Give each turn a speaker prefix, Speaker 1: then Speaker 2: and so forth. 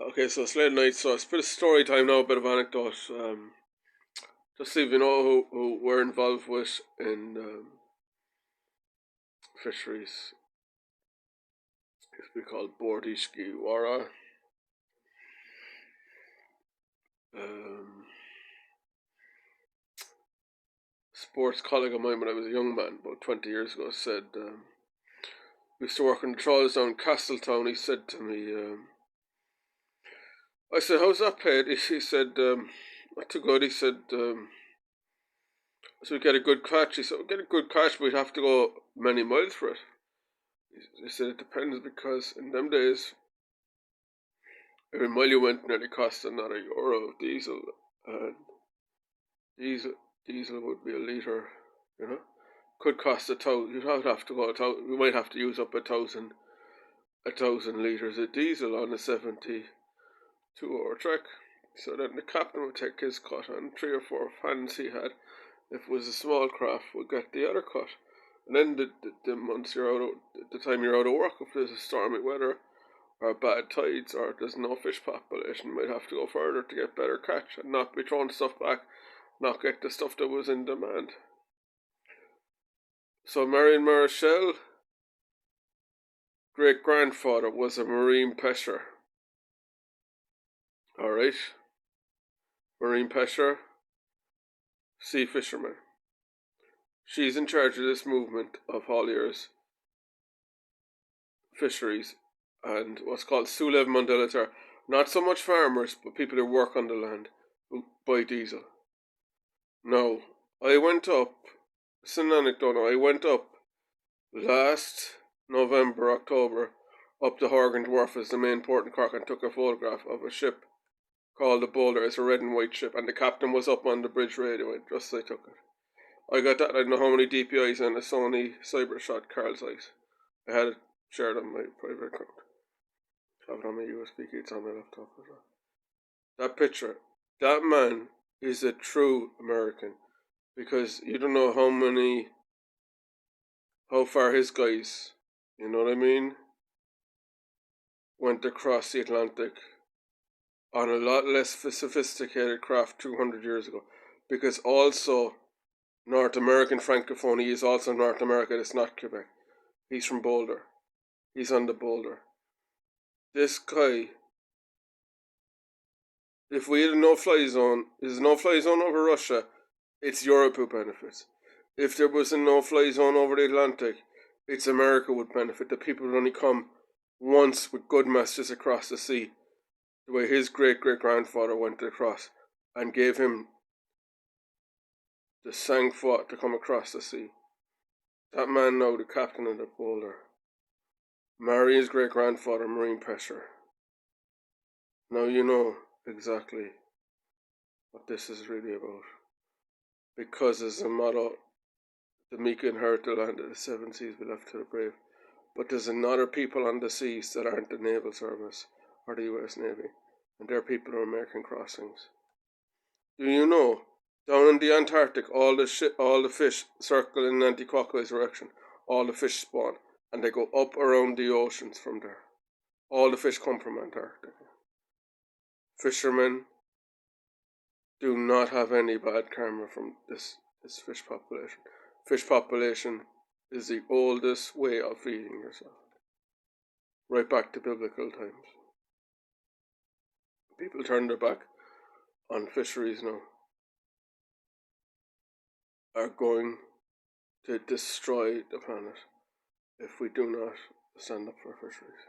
Speaker 1: Okay, so it's late night, so it's a bit of story time now, a bit of anecdote. Just so you know who we're involved with in fisheries. It used to be called Bordishki Wara. Um, Sports colleague of mine when I was a young man, about 20 years ago, said, we used to work in the trawls down in Castletown. He said to me, I said, how's that paid? He said, not too good. He said, so we get a good catch. He said, we get a good catch, but we'd have to go many miles for it. He said, it depends because in them days, every mile you went nearly cost another euro of diesel. And diesel, diesel would be a litre, you know. Could cost you'd have to go we might have to use up a thousand litres of diesel on a 72 hour trek. So then the captain would take his cut, and 3 or 4 hands he had, if it was a small craft, would get the other cut. And then the months the time you're out of work, if there's a stormy weather or bad tides or there's no fish population, you might have to go further to get better catch and not be throwing stuff back, not get the stuff that was in demand. So Marion Maréchal, great grandfather, was a marine pêcheur. Alright? Marine pêcheur, sea fisherman. She's in charge of this movement of hauliers, fisheries, and what's called Sulev Mandelatar. Not so much farmers, but people who work on the land who buy diesel. No, I went up, it's an anecdote, I went up last November, October, up the Horgan Wharf as the main port in Cork and took a photograph of a ship called the Boulder. It's a red and white ship, and the captain was up on the bridge radio just as I took it. I got that, I don't know how many DPIs and a Sony CyberShot Carl's Eyes. I had it shared on my private account. I have it on my USB key, it's on my laptop as well. That picture, that man is a true American because you don't know how far his guys, you know what I mean, went across the Atlantic on a lot less sophisticated craft 200 years ago. Because also, North American Francophone, he is also North America, it's not Quebec. He's from Boulder. He's on the Boulder. This guy, if we had a no-fly zone, there's a no-fly zone over Russia, it's Europe who benefits. If there was a no-fly zone over the Atlantic, it's America would benefit. The people would only come once with good messages across the sea, the way his great-great-grandfather went across and gave him the sang-froid to come across the sea. That man now, the captain of the Boulder. Marion's great-grandfather, marine pêcheur. Now you know exactly what this is really about. Because as a motto, the meek inherit the land of the seven seas be left to the brave. But there's another people on the seas that aren't the naval service or the US Navy, and they're people who are making crossings. Do you know, down in the Antarctic, all the fish circle in an anti-clockwise direction. All the fish spawn, and they go up around the oceans from there. All the fish come from Antarctica. Fishermen do not have any bad karma from this fish population. Fish population is the oldest way of feeding yourself. Right back to biblical times. People turn their back on fisheries now. Are going to destroy the planet if we do not stand up for fisheries.